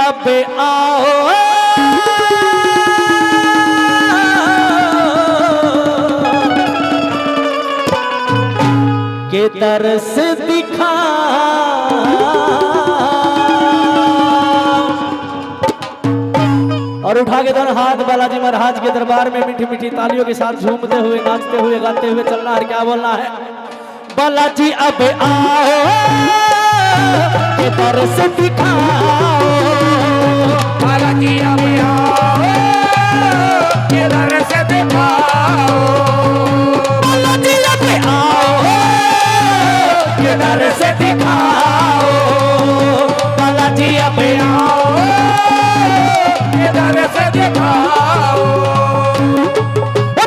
अब आओ के तरस दिखा और उठा के दोनों हाथ बालाजी महाराज के दरबार में मीठी मीठी तालियों के साथ झूमते हुए नाचते हुए गाते हुए चलना है। क्या बोलना है? बालाजी अब आओ के तरस दिखाओ, बालाजी अब आओ के तरस दिखाओ, बालाजी अब आओ के तरस दिखाओ, बालाजी अब आओ के तरस दिखाओ।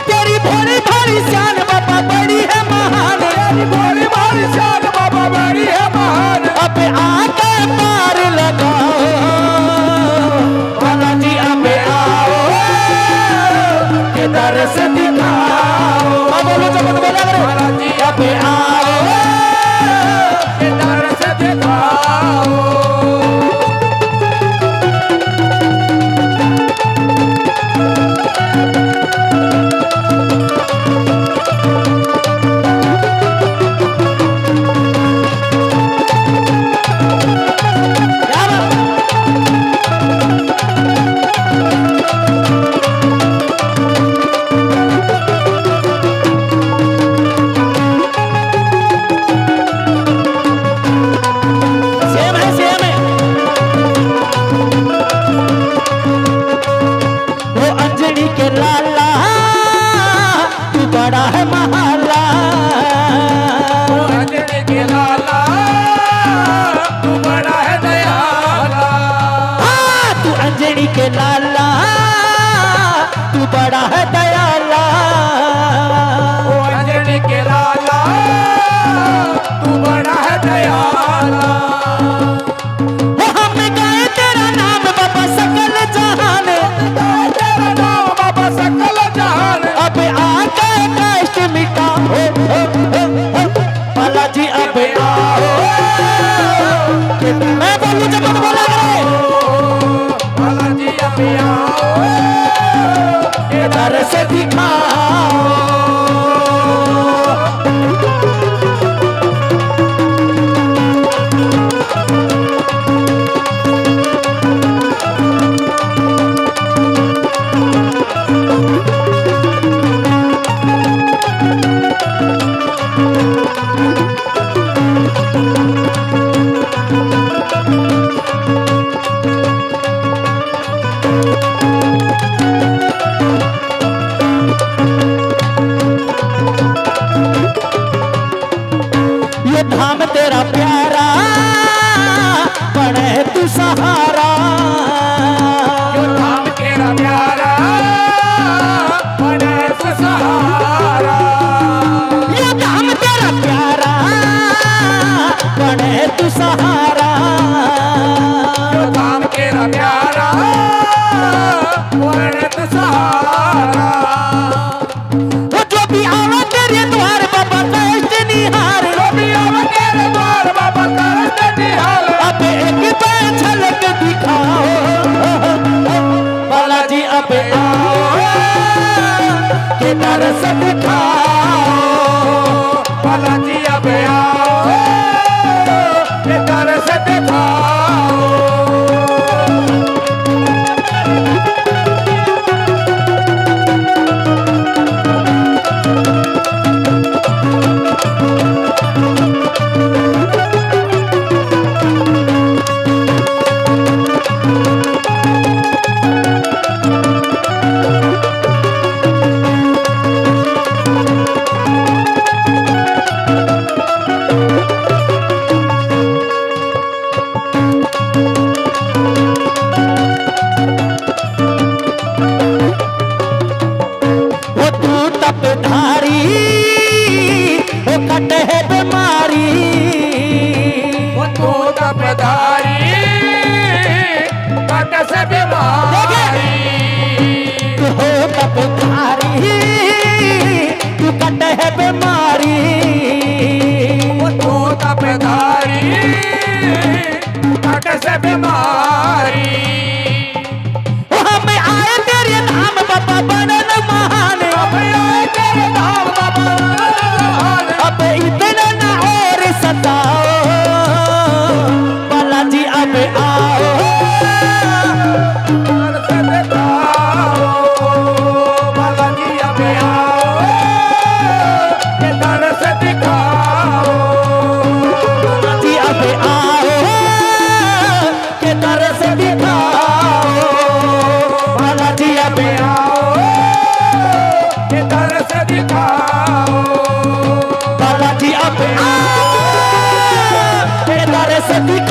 तेरी भोली भारी शान बाबा बड़ी है महान, तेरी भोली भारी शान बाबा बड़ी है महान, अब आके पार लगाओ, बालाजी अब आओ के तरस दिखाओ। बोलो जब बोला करो, बालाजी अब आओ के तरस दिखाओ। बड़ा है महाला, अंजनी के लाला तू बड़ा है दयाला, तू अंजनी के लाला तू बड़ा है दयाला, अंजनी के लाला तू बड़ा है दयाला। हम गाए तेरा नाम बाबा सकल जहान, तेरा नाम बाबा सकल जहान, अब आके कष्ट मिटाओ, बालाजी अब आओ। मैं बोलूं जब तुम बोला करे, बालाजी अब आओ के तरस दिखाओ। ये धाम तेरा प्यारा बने तू सहारा, जो धाम तेरा प्यारा बने तू सहारा, ये धाम तेरा प्यारा बने तू सहारा, जो धाम तेरा प्यारा बने तू सहारा। वो जो भी आवा तेरे द्वार बाबा कष्ट निहार, जो भी आवा तेरे द्वार बाबा कष्ट निहार, अब एक बार झलक दिखाओ, बालाजी अब आओ के तरस दिखाओ, बालाजी अब आओ के तरस दिखाओ। से बीमारी बाबा ने न महाने अब आए तेरे धाम बाबा महान अब इतना न और सताओ बालाजी अब आओ दर्शन दिखाओ बालाजी अब आओ ये दर्शन दिखाओ बालाजी अब आओ के तरस दिखाओ बालाजी अब आओ ये दर्शन दिखाओ बालाजी अब आओ के तरस दिखाओ